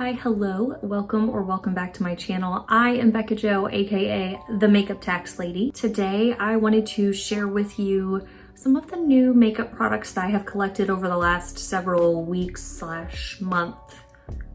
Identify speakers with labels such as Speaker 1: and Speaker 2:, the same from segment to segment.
Speaker 1: Hi, hello, welcome back to my channel. I am Becca Jo, aka the Makeup Tax Lady. Today I wanted to share with you some of the new makeup products that I have collected over the last several weeks / month,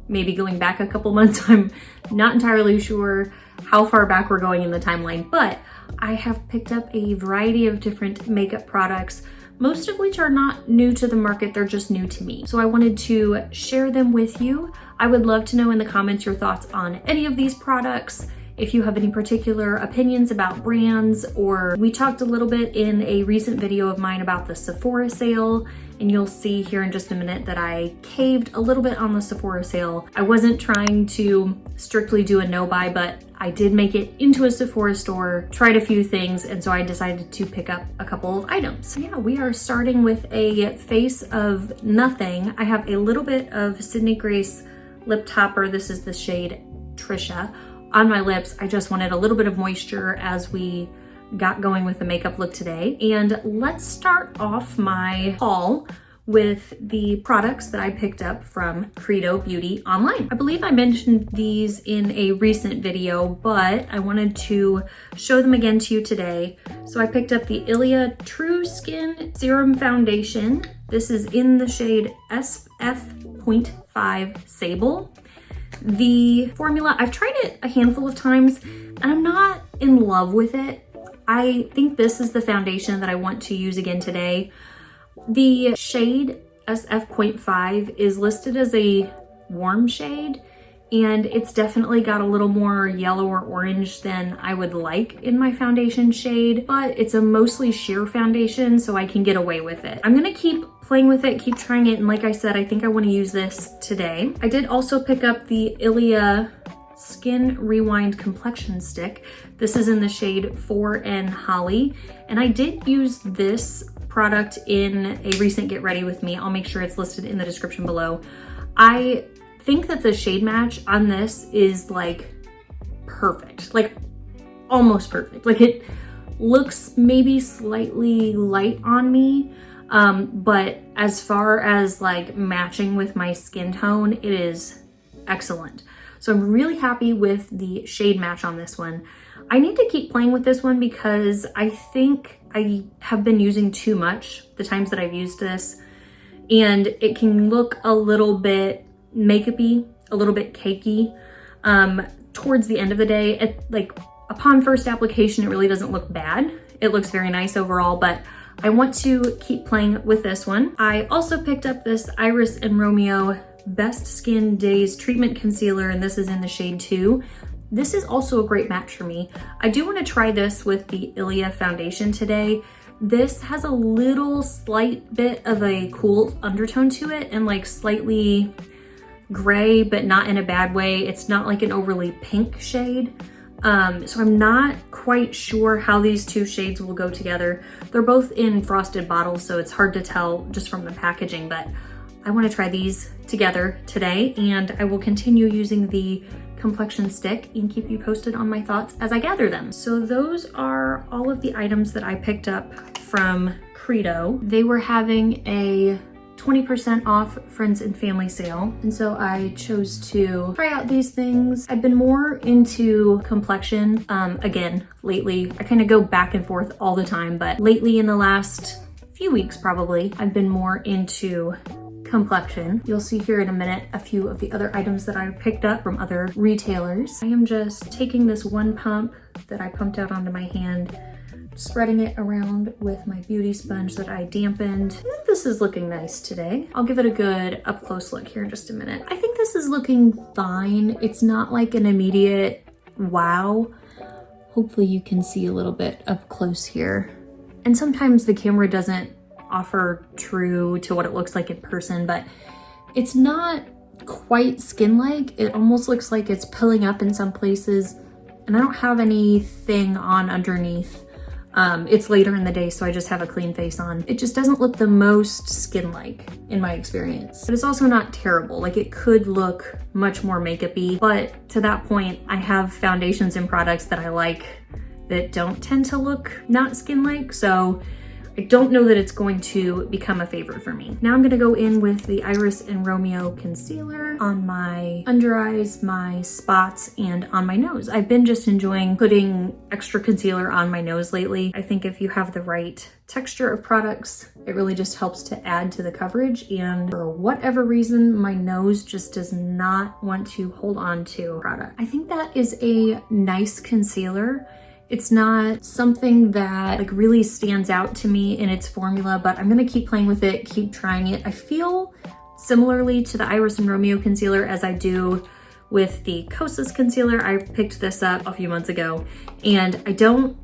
Speaker 1: maybe going back a couple months. I'm not entirely sure how far back we're going in the timeline, but I have picked up a variety of different makeup products, most of which are not new to the market, they're just new to me. So I wanted to share them with you. I would love to know in the comments your thoughts on any of these products. If you have any particular opinions about brands, or we talked a little bit in a recent video of mine about the Sephora sale, and you'll see here in just a minute that I caved a little bit on the Sephora sale. I wasn't trying to strictly do a no buy, but I did make it into a Sephora store, tried a few things, and so I decided to pick up a couple of items. Yeah, we are starting with a Face of Nothing. I have a little bit of Sydney Grace lip topper. This is the shade Trisha. On my lips, I just wanted a little bit of moisture as we got going with the makeup look today. And let's start off my haul with the products that I picked up from Credo Beauty online. I believe I mentioned these in a recent video, but I wanted to show them again to you today. So I picked up the Ilia True Skin Serum Foundation. This is in the shade SF.5 Sable. The formula, I've tried it a handful of times and I'm not in love with it. I think this is the foundation that I want to use again today. The shade SF.5 is listed as a warm shade, and it's definitely got a little more yellow or orange than I would like in my foundation shade, but it's a mostly sheer foundation, so I can get away with it. I'm gonna keep playing with it, keep trying it, and like I said, I think I wanna use this today. I did also pick up the Ilia Skin Rewind Complexion Stick. This is in the shade 4N Holly, and I did use this product in a recent Get Ready With Me. I'll make sure it's listed in the description below. I think that the shade match on this is like perfect, like almost perfect. Like it looks maybe slightly light on me, but as far as like matching with my skin tone, it is excellent. So I'm really happy with the shade match on this one. I need to keep playing with this one because I think I have been using too much the times that I've used this, and it can look a little bit makeup-y, a little bit cakey towards the end of the day. Like upon first application, it really doesn't look bad. It looks very nice overall, but I want to keep playing with this one. I also picked up this Iris and Romeo Best Skin Days Treatment Concealer, and this is in the shade 2. This is also a great match for me. I do want to try this with the Ilia foundation today. This has a little slight bit of a cool undertone to it and like slightly gray, but not in a bad way. It's not like an overly pink shade. So I'm not quite sure how these two shades will go together. They're both in frosted bottles, so it's hard to tell just from the packaging, but I want to try these together today, and I will continue using the complexion stick and keep you posted on my thoughts as I gather them. So those are all of the items that I picked up from Credo. They were having a 20% off friends and family sale, and so I chose to try out these things. I've been more into complexion again lately. I kind of go back and forth all the time, but lately in the last few weeks probably, I've been more into complexion. You'll see here in a minute a few of the other items that I picked up from other retailers. I am just taking this one pump that I pumped out onto my hand, spreading it around with my beauty sponge that I dampened. I think this is looking nice today. I'll give it a good up close look here in just a minute. I think this is looking fine. It's not like an immediate wow. Hopefully you can see a little bit up close here. And sometimes the camera doesn't offer true to what it looks like in person, but it's not quite skin-like. It almost looks like it's pilling up in some places, and I don't have anything on underneath. It's later in the day, so I just have a clean face on. It just doesn't look the most skin-like in my experience, but it's also not terrible. Like it could look much more makeup-y, but to that point, I have foundations and products that I like that don't tend to look not skin-like, so I don't know that it's going to become a favorite for me. Now I'm gonna go in with the Iris and Romeo concealer on my under eyes, my spots, and on my nose. I've been just enjoying putting extra concealer on my nose lately. I think if you have the right texture of products, it really just helps to add to the coverage, and for whatever reason, my nose just does not want to hold on to product. I think that is a nice concealer. It's not something that like really stands out to me in its formula, but I'm gonna keep playing with it, keep trying it. I feel similarly to the Iris and Romeo concealer as I do with the Kosas concealer. I picked this up a few months ago, and I don't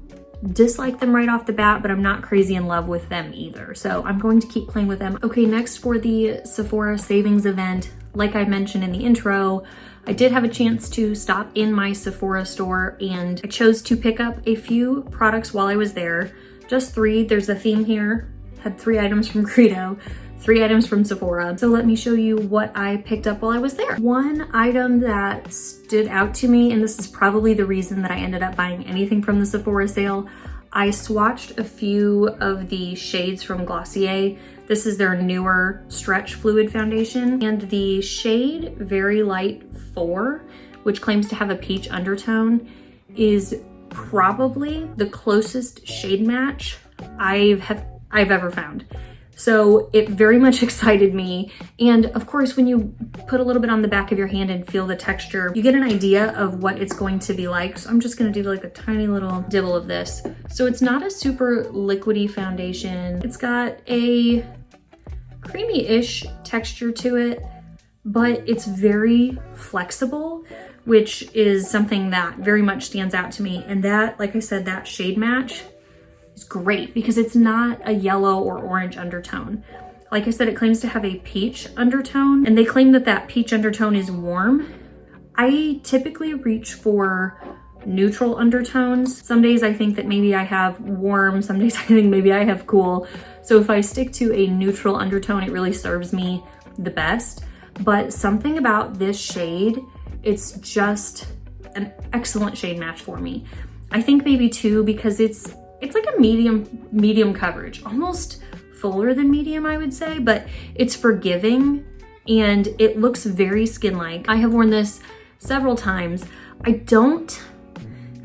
Speaker 1: dislike them right off the bat, but I'm not crazy in love with them either. So I'm going to keep playing with them. Okay, next for the Sephora savings event, like I mentioned in the intro, I did have a chance to stop in my Sephora store, and I chose to pick up a few products while I was there. Just 3, there's a theme here. Had 3 items from Credo, 3 items from Sephora. So let me show you what I picked up while I was there. One item that stood out to me, and this is probably the reason that I ended up buying anything from the Sephora sale, I swatched a few of the shades from Glossier. This is their newer stretch fluid foundation, and the shade Very Light 4, which claims to have a peach undertone, is probably the closest shade match I've ever found. So it very much excited me. And of course, when you put a little bit on the back of your hand and feel the texture, you get an idea of what it's going to be like. So I'm just gonna do like a tiny little dibble of this. So it's not a super liquidy foundation. It's got a creamy-ish texture to it, but it's very flexible, which is something that very much stands out to me. And that, like I said, that shade match is great because it's not a yellow or orange undertone. Like I said, it claims to have a peach undertone, and they claim that that peach undertone is warm. I typically reach for neutral undertones. Some days I think that maybe I have warm, some days I think maybe I have cool. So if I stick to a neutral undertone, it really serves me the best. But something about this shade, it's just an excellent shade match for me. I think maybe too, because it's like a medium coverage, almost fuller than medium, I would say, but it's forgiving and it looks very skin-like. I have worn this several times. I don't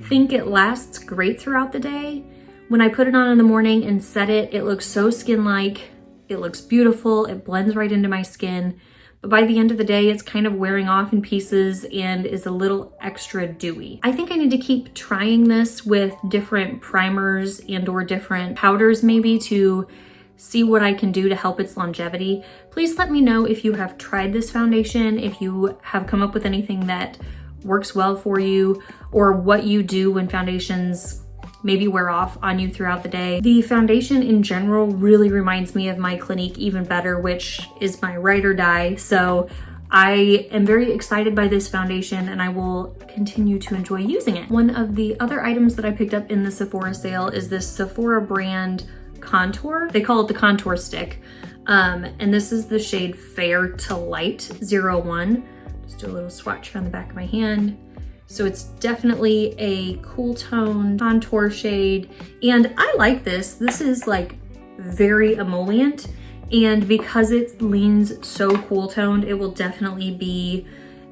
Speaker 1: think it lasts great throughout the day. When I put it on in the morning and set it, it looks so skin-like. It looks beautiful. It blends right into my skin. But by the end of the day, it's kind of wearing off in pieces and is a little extra dewy. I think I need to keep trying this with different primers and or different powders maybe to see what I can do to help its longevity. Please let me know if you have tried this foundation, if you have come up with anything that works well for you, or what you do when foundations maybe wear off on you throughout the day. The foundation in general really reminds me of my Clinique Even Better, which is my ride or die. So I am very excited by this foundation and I will continue to enjoy using it. One of the other items that I picked up in the Sephora sale is this Sephora brand contour. They call it the contour stick. And this is the shade Fair to Light 01. Just do a little swatch on the back of my hand. So it's definitely a cool tone contour shade. And I like this. This is like very emollient. And because it leans so cool toned, it will definitely be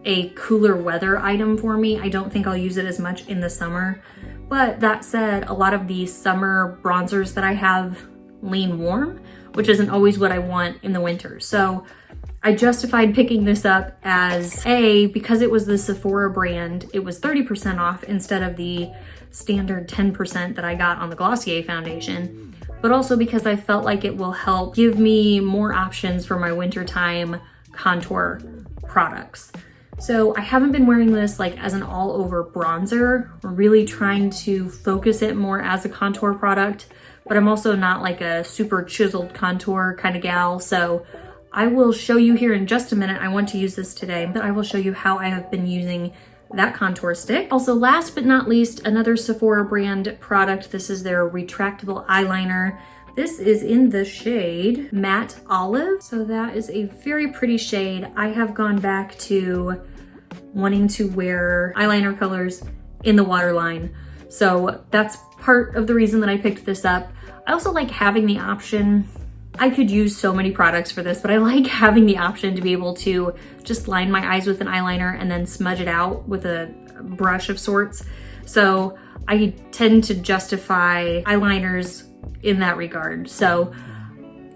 Speaker 1: a cooler weather item for me. I don't think I'll use it as much in the summer. But that said, a lot of the summer bronzers that I have lean warm, which isn't always what I want in the winter. So I justified picking this up as because it was the Sephora brand, it was 30% off instead of the standard 10% that I got on the Glossier foundation, but also because I felt like it will help give me more options for my wintertime contour products. So I haven't been wearing this like as an all over bronzer. We're really trying to focus it more as a contour product, but I'm also not like a super chiseled contour kind of gal. So I will show you here in just a minute. I want to use this today, but I will show you how I have been using that contour stick. Also, last but not least, another Sephora brand product. This is their retractable eyeliner. This is in the shade Matte Olive. So that is a very pretty shade. I have gone back to wanting to wear eyeliner colors in the waterline. So that's part of the reason that I picked this up. I also like having the option. I could use so many products for this, but I like having the option to be able to just line my eyes with an eyeliner and then smudge it out with a brush of sorts. So I tend to justify eyeliners in that regard. So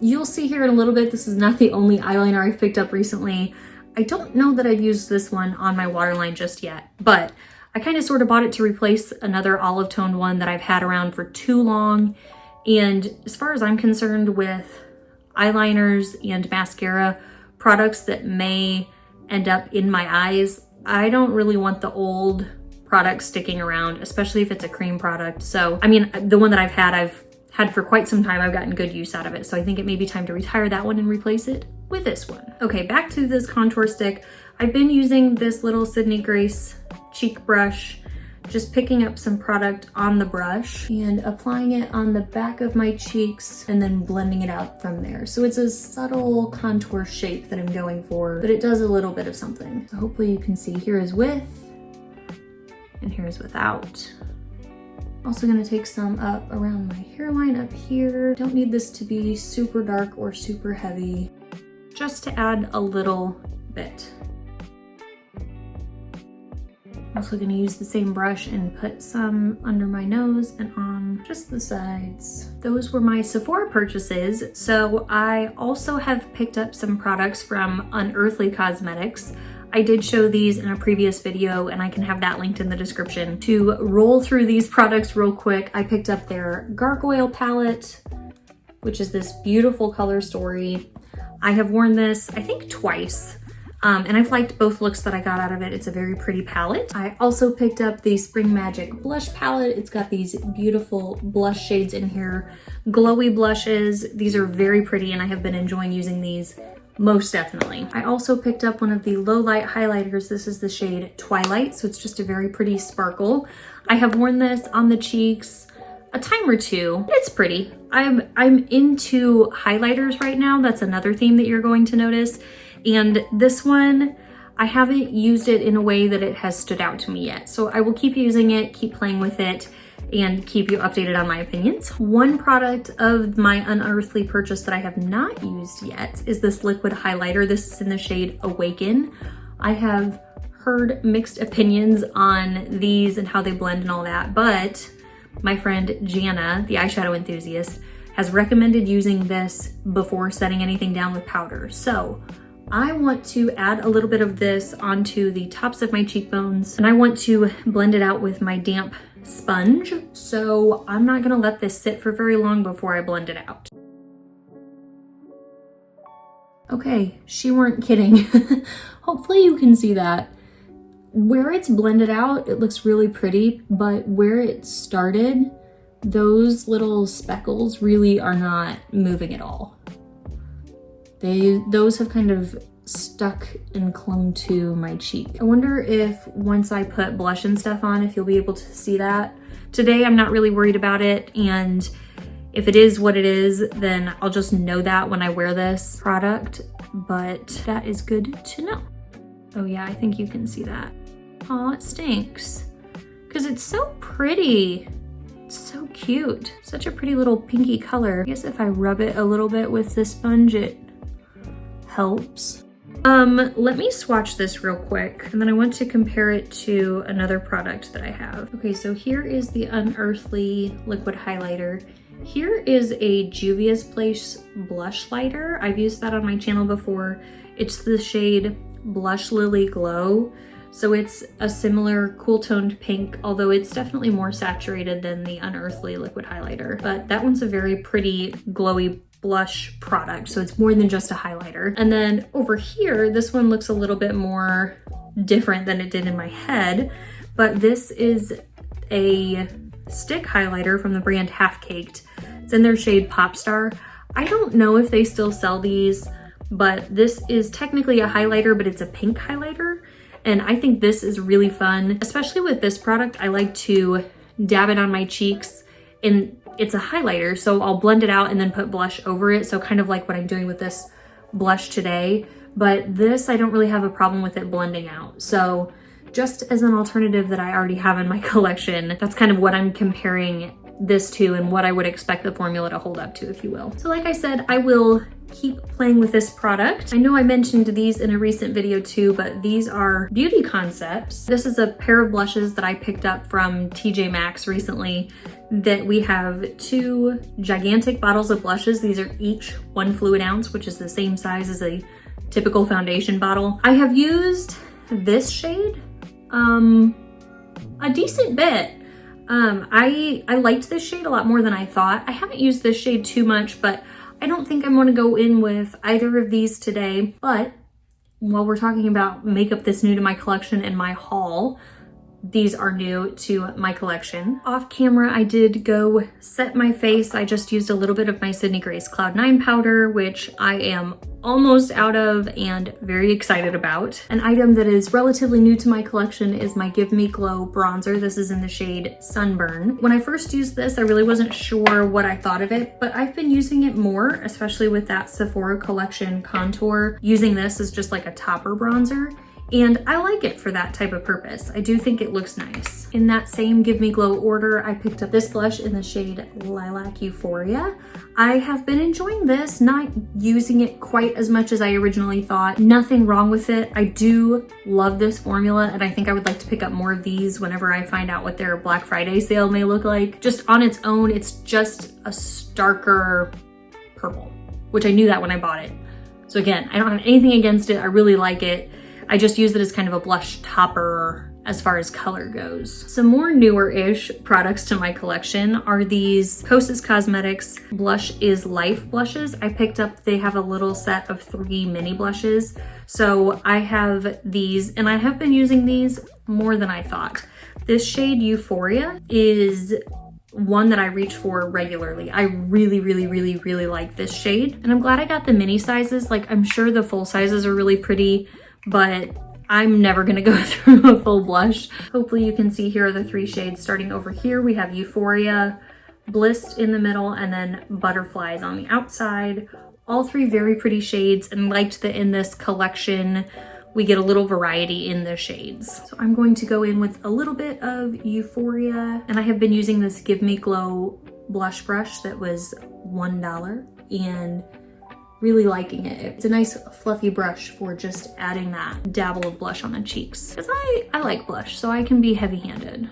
Speaker 1: you'll see here in a little bit, this is not the only eyeliner I've picked up recently. I don't know that I've used this one on my waterline just yet, but I kind of sort of bought it to replace another olive toned one that I've had around for too long. And as far as I'm concerned with eyeliners and mascara products that may end up in my eyes, I don't really want the old product sticking around, especially if it's a cream product. So, I mean, the one that I've had for quite some time, I've gotten good use out of it. So I think it may be time to retire that one and replace it with this one. Okay, back to this contour stick. I've been using this little Sydney Grace cheek brush, just picking up some product on the brush and applying it on the back of my cheeks and then blending it out from there. So it's a subtle contour shape that I'm going for, but it does a little bit of something. So hopefully you can see here is with and here is without. Also gonna take some up around my hairline up here. Don't need this to be super dark or super heavy, just to add a little bit. Also gonna use the same brush and put some under my nose and on just the sides. Those were my Sephora purchases. So I also have picked up some products from Unearthly Cosmetics. I did show these in a previous video and I can have that linked in the description. To roll through these products real quick, I picked up their Gargoyle palette, which is this beautiful color story. I have worn this, I think, twice. And I've liked both looks that I got out of it. It's a very pretty palette. I also picked up the Spring Magic blush palette. It's got these beautiful blush shades in here, glowy blushes. These are very pretty and I have been enjoying using these most definitely. I also picked up one of the low light highlighters. This is the shade Twilight, so it's just a very pretty sparkle. I have worn this on the cheeks a time or two. It's pretty. I'm into highlighters right now. That's another theme that you're going to notice. And this one, I haven't used it in a way that it has stood out to me yet. So I will keep using it, keep playing with it, and keep you updated on my opinions. One product of my Unearthly purchase that I have not used yet is this liquid highlighter. This is in the shade Awaken. I have heard mixed opinions on these and how they blend and all that, but my friend Jana, the eyeshadow enthusiast, has recommended using this before setting anything down with powder. So I want to add a little bit of this onto the tops of my cheekbones and I want to blend it out with my damp sponge. So I'm not gonna let this sit for very long before I blend it out. Okay, she weren't kidding. Hopefully you can see that. Where it's blended out, it looks really pretty, but where it started, those little speckles really are not moving at all. Those have kind of stuck and clung to my cheek. I wonder if once I put blush and stuff on, if you'll be able to see that. Today, I'm not really worried about it, and if it is what it is, then I'll just know that when I wear this product, but that is good to know. Oh yeah, I think you can see that. Oh, it stinks, because it's so pretty. It's so cute. Such a pretty little pinky color. I guess if I rub it a little bit with this sponge, it helps. Let me swatch this real quick, and then I want to compare it to another product that I have. Okay, so here is the Unearthly liquid highlighter. Here is a Juvia's Place blush lighter. I've used that on my channel before. It's the shade Blush Lily Glow. So it's a similar cool toned pink, although it's definitely more saturated than the Unearthly liquid highlighter. But that one's a very pretty glowy blush product, so it's more than just a highlighter. And then over here, this one looks a little bit more different than it did in my head, but this is a stick highlighter from the brand Half Caked. It's in their shade Popstar. I don't know if they still sell these, but this is technically a highlighter, but it's a pink highlighter. And I think this is really fun, especially with this product. I like to dab it on my cheeks, and it's a highlighter, so I'll blend it out and then put blush over it. So kind of like what I'm doing with this blush today, but this, I don't really have a problem with it blending out. So just as an alternative that I already have in my collection. That's kind of what I'm comparing this to and what I would expect the formula to hold up to, if you will. So like I said, I will keep playing with this product. I know I mentioned these in a recent video too, but these are Beauty Concepts. This is a pair of blushes that I picked up from TJ Maxx recently, that we have 2 gigantic bottles of blushes. These are each 1 fluid ounce, which is the same size as a typical foundation bottle. I have used this shade a decent bit. I liked this shade a lot more than I thought. I haven't used this shade too much, but I don't think I'm going to go in with either of these today. But while we're talking about makeup that's new to my collection and my haul, these are new to my collection. Off camera, I did go set my face. I just used a little bit of my Sydney Grace Cloud 9 powder, which I am almost out of and very excited about. An item that is relatively new to my collection is my Give Me Glow bronzer. This is in the shade Sunburn. When I first used this, I really wasn't sure what I thought of it, but I've been using it more, especially with that Sephora collection contour, using this as just like a topper bronzer. And I like it for that type of purpose. I do think it looks nice. In that same Give Me Glow order, I picked up this blush in the shade Lilac Euphoria. I have been enjoying this, not using it quite as much as I originally thought. Nothing wrong with it. I do love this formula, and I think I would like to pick up more of these whenever I find out what their Black Friday sale may look like. Just on its own, it's just a starker purple, which I knew that when I bought it. So again, I don't have anything against it. I really like it. I just use it as kind of a blush topper as far as color goes. Some more newer-ish products to my collection are these Kosas Cosmetics Blush is Life blushes. I picked up, they have a little set of 3 mini blushes. So I have these, and I have been using these more than I thought. This shade Euphoria is one that I reach for regularly. I really like this shade. And I'm glad I got the mini sizes. Like, I'm sure the full sizes are really pretty, but I'm never gonna go through a full blush. Hopefully you can see here are the 3 shades. Starting over here, we have Euphoria, Bliss in the middle, and then Butterflies on the outside. All 3 very pretty shades, and liked that in this collection, we get a little variety in the shades. So I'm going to go in with a little bit of Euphoria, and I have been using this Give Me Glow blush brush that was $1, and really liking it. It's a nice fluffy brush for just adding that dabble of blush on the cheeks. Because I like blush, so I can be heavy-handed.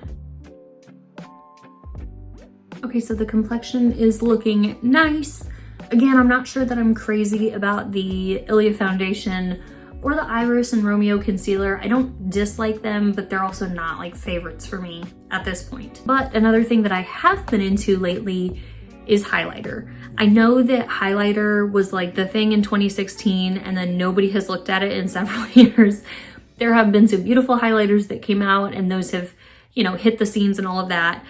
Speaker 1: Okay, so the complexion is looking nice. Again, I'm not sure that I'm crazy about the Ilia foundation or the Iris and Romeo concealer. I don't dislike them, but they're also not like favorites for me at this point. But another thing that I have been into lately is highlighter. I know that highlighter was like the thing in 2016, and then nobody has looked at it in several years. There have been some beautiful highlighters that came out, and those have, you know, hit the scenes and all of that.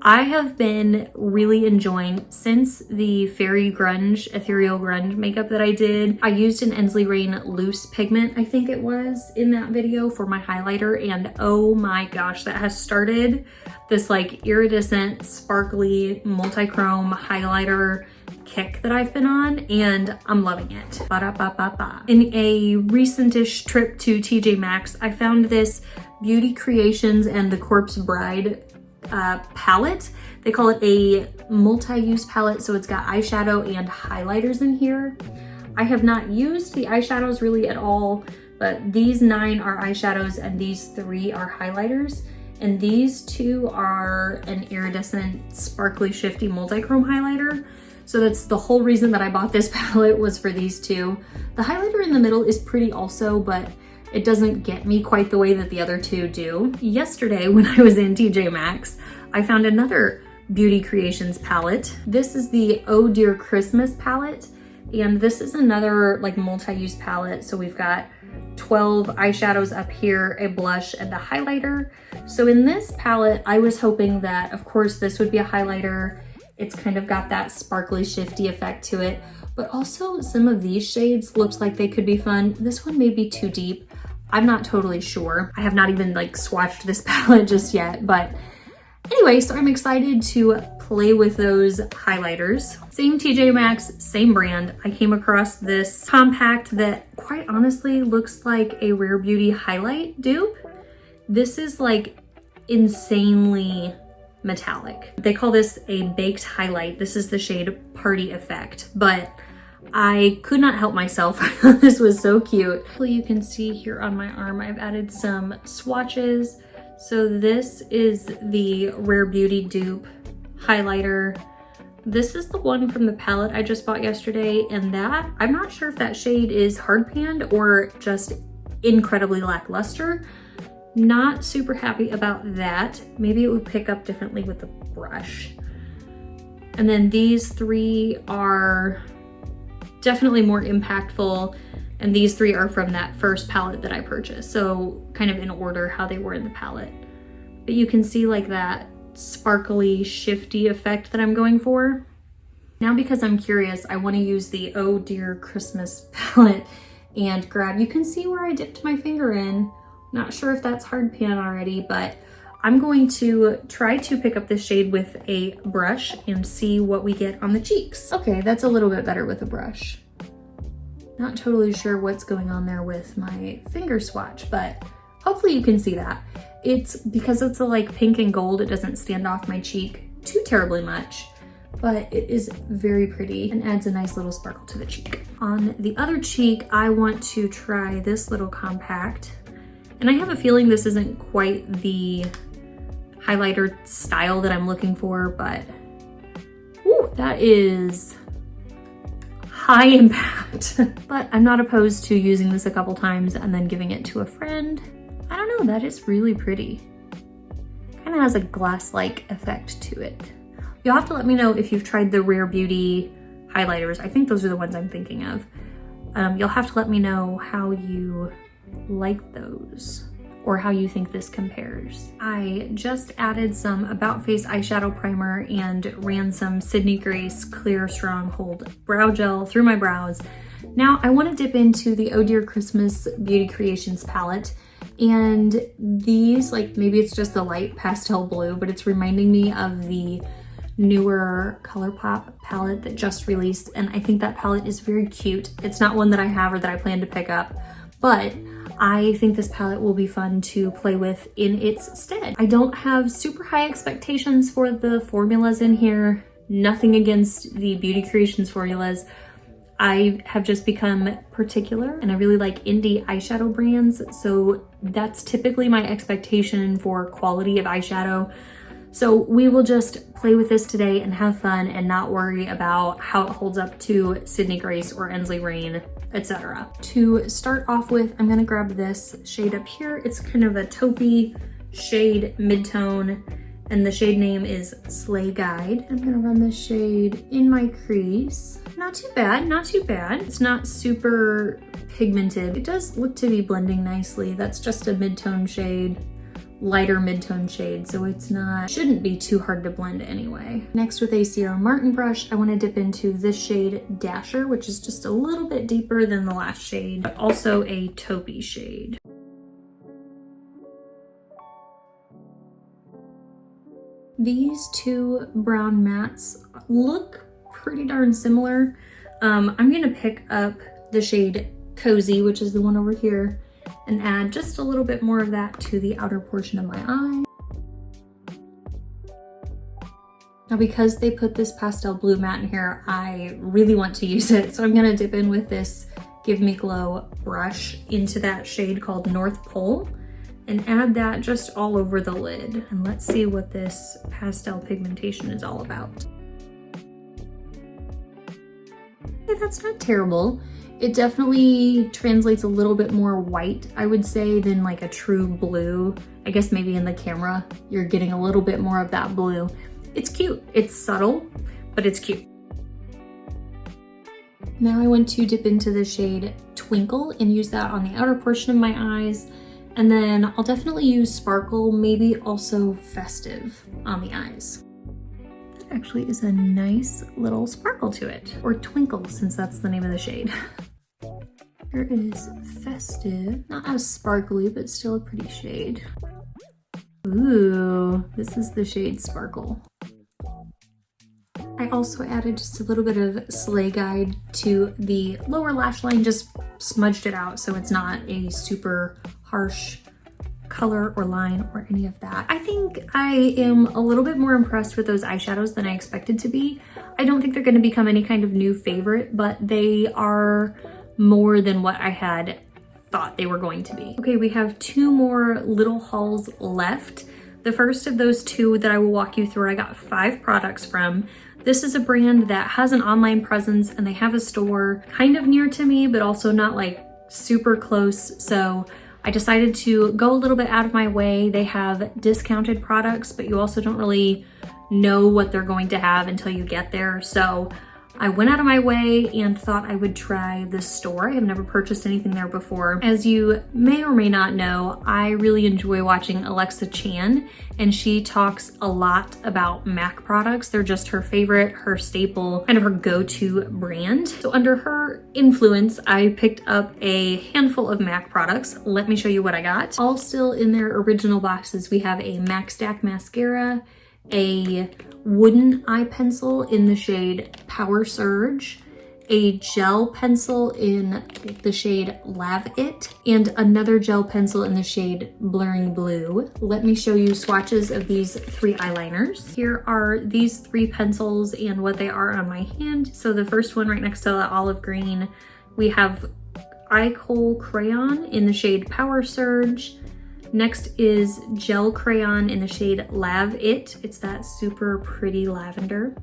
Speaker 1: I have been really enjoying, since the Fairy Grunge, Ethereal Grunge makeup that I did, I used an Ensley Rain loose pigment, I think it was, in that video for my highlighter, and oh my gosh, that has started this like iridescent, sparkly, multi-chrome highlighter kick that I've been on, and I'm loving it. Ba-da-ba-ba-ba. In a recent-ish trip to TJ Maxx, I found this Beauty Creations and the Corpse Bride palette. They call it a multi-use palette, so it's got eyeshadow and highlighters in here. I have not used the eyeshadows really at all, but these 9 are eyeshadows and these 3 are highlighters, and these 2 are an iridescent, sparkly, shifty multi-chrome highlighter. So that's the whole reason that I bought this palette, was for these 2. The highlighter in the middle is pretty also, but it doesn't get me quite the way that the other 2 do. Yesterday, when I was in TJ Maxx, I found another Beauty Creations palette. This is the Oh Dear Christmas palette, and this is another like multi-use palette. So we've got 12 eyeshadows up here, a blush, and a highlighter. So in this palette, I was hoping that, of course, this would be a highlighter. It's kind of got that sparkly, shifty effect to it, but also some of these shades looked like they could be fun. This one may be too deep. I'm not totally sure. I have not even like swatched this palette just yet, but anyway, so I'm excited to play with those highlighters. Same TJ Maxx, same brand. I came across this compact that quite honestly looks like a Rare Beauty highlight dupe. This is like insanely metallic. They call this a baked highlight. This is the shade Party Effect, but I could not help myself. This was so cute. Hopefully you can see here on my arm, I've added some swatches. So this is the Rare Beauty dupe highlighter. This is the one from the palette I just bought yesterday, and that, I'm not sure if that shade is hard panned or just incredibly lackluster. Not super happy about that. Maybe it would pick up differently with the brush. And then these three are definitely more impactful, and these three are from that first palette that I purchased, so kind of in order how they were in the palette. But you can see like that sparkly, shifty effect that I'm going for. Now, because I'm curious, I want to use the Oh Dear Christmas palette and grab, you can see where I dipped my finger in. Not sure if that's hard pan already, but I'm going to try to pick up this shade with a brush and see what we get on the cheeks. Okay, that's a little bit better with a brush. Not totally sure what's going on there with my finger swatch, but hopefully you can see that. It's because it's a like pink and gold, it doesn't stand off my cheek too terribly much, but it is very pretty and adds a nice little sparkle to the cheek. On the other cheek, I want to try this little compact, and I have a feeling this isn't quite the highlighter style that I'm looking for, but ooh, that is high impact. But I'm not opposed to using this a couple times and then giving it to a friend. I don't know, that is really pretty. Kind of has a glass-like effect to it. You'll have to let me know if you've tried the Rare Beauty highlighters. I think those are the ones I'm thinking of. You'll have to let me know how you like those or how you think this compares. I just added some About Face eyeshadow primer and ran some Sydney Grace Clear Stronghold brow gel through my brows. Now I want to dip into the Oh Dear Christmas Beauty Creations palette. And these, like, maybe it's just the light pastel blue, but it's reminding me of the newer ColourPop palette that just released. And I think that palette is very cute. It's not one that I have or that I plan to pick up, but I think this palette will be fun to play with in its stead. I don't have super high expectations for the formulas in here. Nothing against the Beauty Creations formulas. I have just become particular and I really like indie eyeshadow brands. So that's typically my expectation for quality of eyeshadow. So we will just play with this today and have fun and not worry about how it holds up to Sydney Grace or Ensley Rain, etc. To start off with, I'm gonna grab this shade up here. It's kind of a taupey shade, mid-tone, and the shade name is Slay Guide. I'm gonna run this shade in my crease. Not too bad, not too bad. It's not super pigmented. It does look to be blending nicely. That's just a mid-tone shade, lighter mid-tone shade, so it's not, shouldn't be too hard to blend anyway. Next, with a Sierra Martin brush, I want to dip into this shade Dasher, which is just a little bit deeper than the last shade, but also a taupey shade. These two brown mattes look pretty darn similar. I'm gonna pick up the shade Cozy, which is the one over here, and add just a little bit more of that to the outer portion of my eye. Now, because they put this pastel blue matte in here, I really want to use it. So I'm gonna dip in with this Give Me Glow brush into that shade called North Pole and add that just all over the lid. And let's see what this pastel pigmentation is all about. Okay, that's not terrible. It definitely translates a little bit more white, I would say, than like a true blue. I guess maybe in the camera, you're getting a little bit more of that blue. It's cute, it's subtle, but it's cute. Now I want to dip into the shade Twinkle and use that on the outer portion of my eyes. And then I'll definitely use Sparkle, maybe also Festive on the eyes. That actually is a nice little sparkle to it, or Twinkle, since that's the name of the shade. Here is Festive, not as sparkly, but still a pretty shade. Ooh, this is the shade Sparkle. I also added just a little bit of Slay Guide to the lower lash line, just smudged it out so it's not a super harsh color or line or any of that. I think I am a little bit more impressed with those eyeshadows than I expected to be. I don't think they're going to become any kind of new favorite, but they are more than what I had thought they were going to be. Okay, we have 2 more little hauls left. The first of those 2 that I will walk you through, I got 5 products from. This is a brand that has an online presence and they have a store kind of near to me, but also not like super close. So I decided to go a little bit out of my way. They have discounted products, but you also don't really know what they're going to have until you get there. So I went out of my way and thought I would try this store. I have never purchased anything there before. As you may or may not know, I really enjoy watching Alexa Chan, and she talks a lot about MAC products. They're just her favorite, her staple, kind of her go-to brand. So under her influence, I picked up a handful of MAC products. Let me show you what I got. All still in their original boxes. We have a MAC Stack mascara, a wooden eye pencil in the shade Power Surge, a gel pencil in the shade Lav It, and another gel pencil in the shade Blurring Blue. Let me show you swatches of these 3 eyeliners. Here are these 3 pencils and what they are on my hand. So the first one right next to the olive green, we have Eye Kohl Crayon in the shade Power Surge. Next is gel crayon in the shade Lav It. It's that super pretty lavender.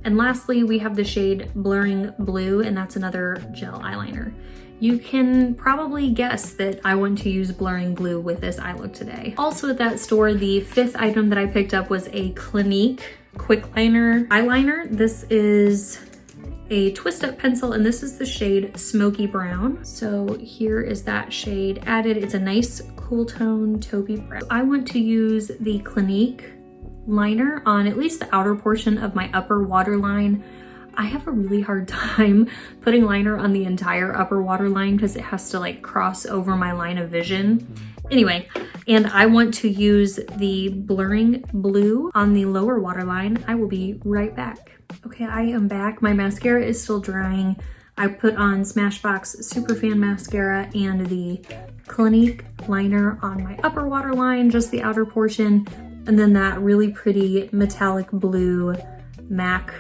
Speaker 1: And lastly, we have the shade Blurring Blue, and that's another gel eyeliner. You can probably guess that I want to use Blurring Blue with this eye look today. Also at that store, the 5th item that I picked up was a Clinique Quick Liner eyeliner. This is a twist up pencil, and this is the shade Smoky Brown. So here is that shade added. It's a nice cool tone taupey brown. I want to use the Clinique liner on at least the outer portion of my upper waterline. I have a really hard time putting liner on the entire upper waterline because it has to like cross over my line of vision. Anyway, and I want to use the Blurring Blue on the lower waterline. I will be right back. Okay, I am back. My mascara is still drying. I put on Smashbox Superfan mascara and the Clinique liner on my upper waterline, just the outer portion, and then that really pretty metallic blue MAC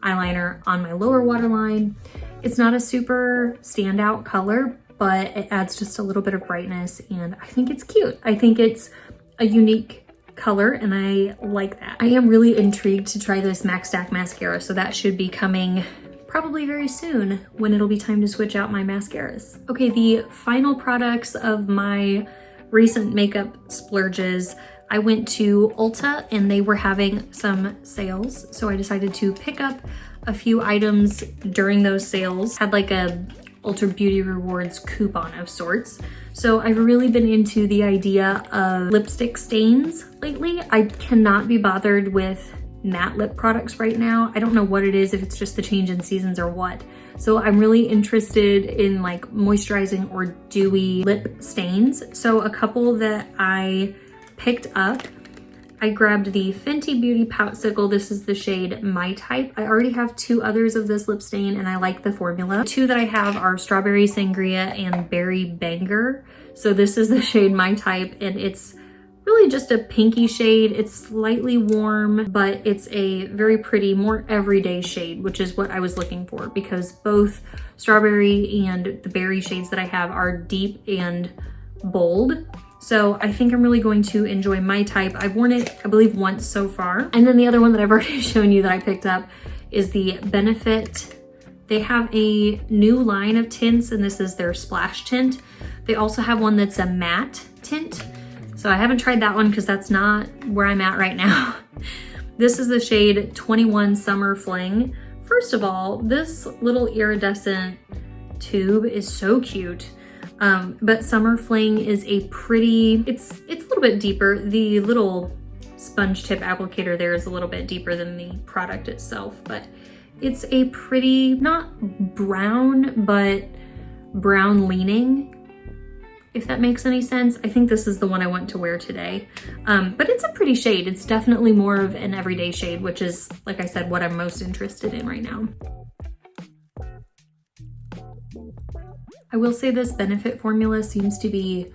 Speaker 1: eyeliner on my lower waterline. It's not a super standout color, but it adds just a little bit of brightness, and I think it's cute. I think it's a unique color, and I like that. I am really intrigued to try this MAC Stack mascara, so that should be coming probably very soon when it'll be time to switch out my mascaras. Okay, the final products of my recent makeup splurges, I went to Ulta and they were having some sales, so I decided to pick up a few items during those sales. Had like a Ulta Beauty Rewards coupon of sorts. So I've really been into the idea of lipstick stains lately. I cannot be bothered with matte lip products right now. I don't know what it is, if it's just the change in seasons or what. So I'm really interested in like moisturizing or dewy lip stains. So a couple that I picked up, I grabbed the Fenty Beauty Poutsicle. This is the shade My Type. I already have 2 others of this lip stain and I like the formula. 2 that I have are Strawberry Sangria and Berry Banger. So this is the shade My Type, and it's really just a pinky shade. It's slightly warm, but it's a very pretty, more everyday shade, which is what I was looking for, because both strawberry and the berry shades that I have are deep and bold. So I think I'm really going to enjoy My Type. I've worn it, I believe, once so far. And then the other one that I've already shown you that I picked up is the Benefit. They have a new line of tints, and this is their Splash Tint. They also have one that's a matte tint. So I haven't tried that one because that's not where I'm at right now. This is the shade 21 Summer Fling. First of all, this little iridescent tube is so cute. But Summer Fling is a pretty, it's a little bit deeper. The little sponge tip applicator there is a little bit deeper than the product itself, but it's a pretty, not brown, but brown leaning, if that makes any sense. I think this is the one I want to wear today. But it's a pretty shade. It's definitely more of an everyday shade, which is, like I said, what I'm most interested in right now. I will say this Benefit formula seems to be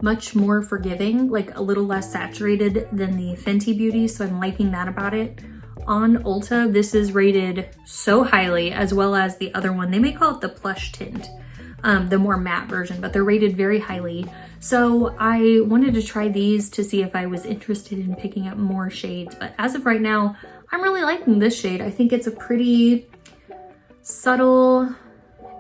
Speaker 1: much more forgiving, like a little less saturated than the Fenty Beauty, so I'm liking that about it. On Ulta, this is rated so highly, as well as the other one. They may call it the plush tint, the more matte version, but they're rated very highly. So I wanted to try these to see if I was interested in picking up more shades, but as of right now, I'm really liking this shade. I think it's a pretty subtle,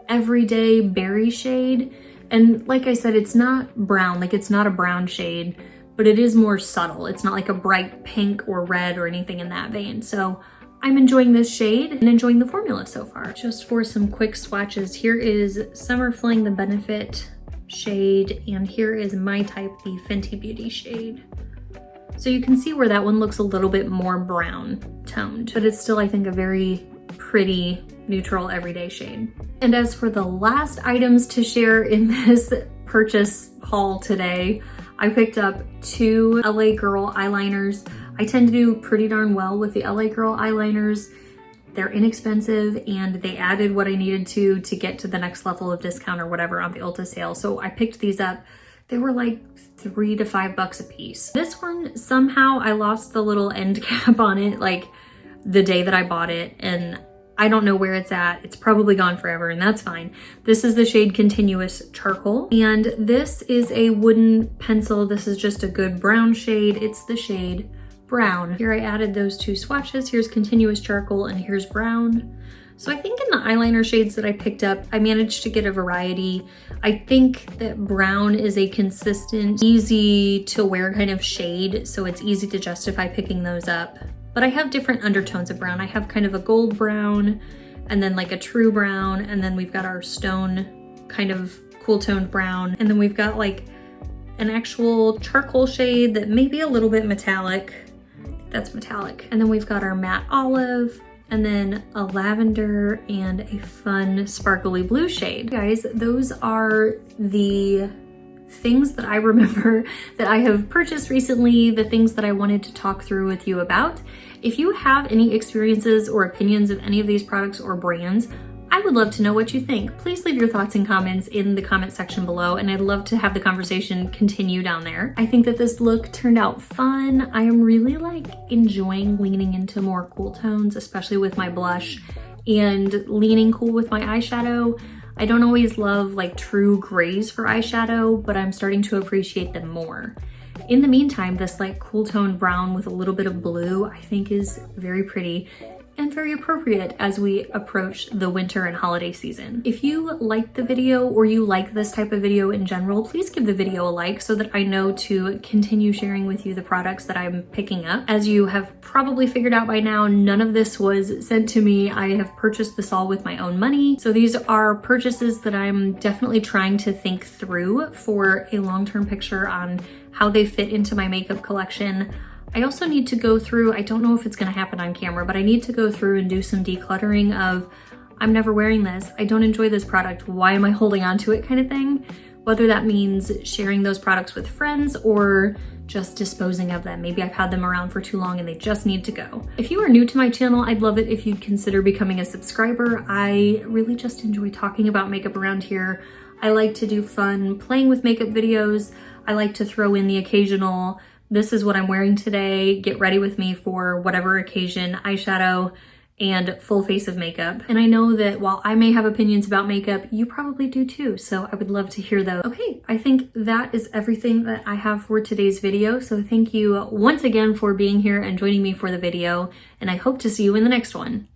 Speaker 1: everyday berry shade. And like I said, it's not brown, like it's not a brown shade, but it is more subtle. It's not like a bright pink or red or anything in that vein. So I'm enjoying this shade and enjoying the formula so far. Just for some quick swatches, here is Summer Fling, the Benefit shade, and here is My Type, the Fenty Beauty shade. So you can see where that one looks a little bit more brown toned, but it's still, I think, a very pretty, neutral, everyday shade. And as for the last items to share in this purchase haul today, I picked up 2 LA Girl eyeliners. I tend to do pretty darn well with the LA Girl eyeliners. They're inexpensive and they added what I needed to get to the next level of discount or whatever on the Ulta sale. So I picked these up. They were like $3 to $5 a piece. This one, somehow I lost the little end cap on it like the day that I bought it, and I don't know where it's at. It's probably gone forever, and that's fine. This is the shade Continuous Charcoal, and this is a wooden pencil. This is just a good brown shade. It's the shade Brown. Here I added those 2 swatches. Here's Continuous Charcoal and here's Brown. So I think in the eyeliner shades that I picked up, I managed to get a variety. I think that brown is a consistent, easy to wear kind of shade, so it's easy to justify picking those up. But I have different undertones of brown. I have kind of a gold brown, and then like a true brown, and then we've got our stone kind of cool toned brown, and then we've got like an actual charcoal shade that may be a little bit metallic. That's metallic. And then we've got our matte olive, and then a lavender and a fun sparkly blue shade. Guys, those are the things that I remember that I have purchased recently, the things that I wanted to talk through with you about. If you have any experiences or opinions of any of these products or brands, I would love to know what you think. Please leave your thoughts and comments in the comment section below, and I'd love to have the conversation continue down there. I think that this look turned out fun. I am really like enjoying leaning into more cool tones, especially with my blush, and leaning cool with my eyeshadow. I don't always love like true grays for eyeshadow, but I'm starting to appreciate them more. In the meantime, this like cool toned brown with a little bit of blue, I think is very pretty and very appropriate as we approach the winter and holiday season. If you liked the video or you like this type of video in general, please give the video a like so that I know to continue sharing with you the products that I'm picking up. As you have probably figured out by now, none of this was sent to me. I have purchased this all with my own money. So these are purchases that I'm definitely trying to think through for a long-term picture on how they fit into my makeup collection. I also need to go through, I don't know if it's gonna happen on camera, but I need to go through and do some decluttering of, I'm never wearing this, I don't enjoy this product, why am I holding on to it kind of thing. Whether that means sharing those products with friends or just disposing of them. Maybe I've had them around for too long and they just need to go. If you are new to my channel, I'd love it if you'd consider becoming a subscriber. I really just enjoy talking about makeup around here. I like to do fun playing with makeup videos. I like to throw in the occasional, this is what I'm wearing today, get ready with me for whatever occasion, eyeshadow and full face of makeup. And I know that while I may have opinions about makeup, you probably do too, so I would love to hear those. Okay, I think that is everything that I have for today's video, so thank you once again for being here and joining me for the video, and I hope to see you in the next one.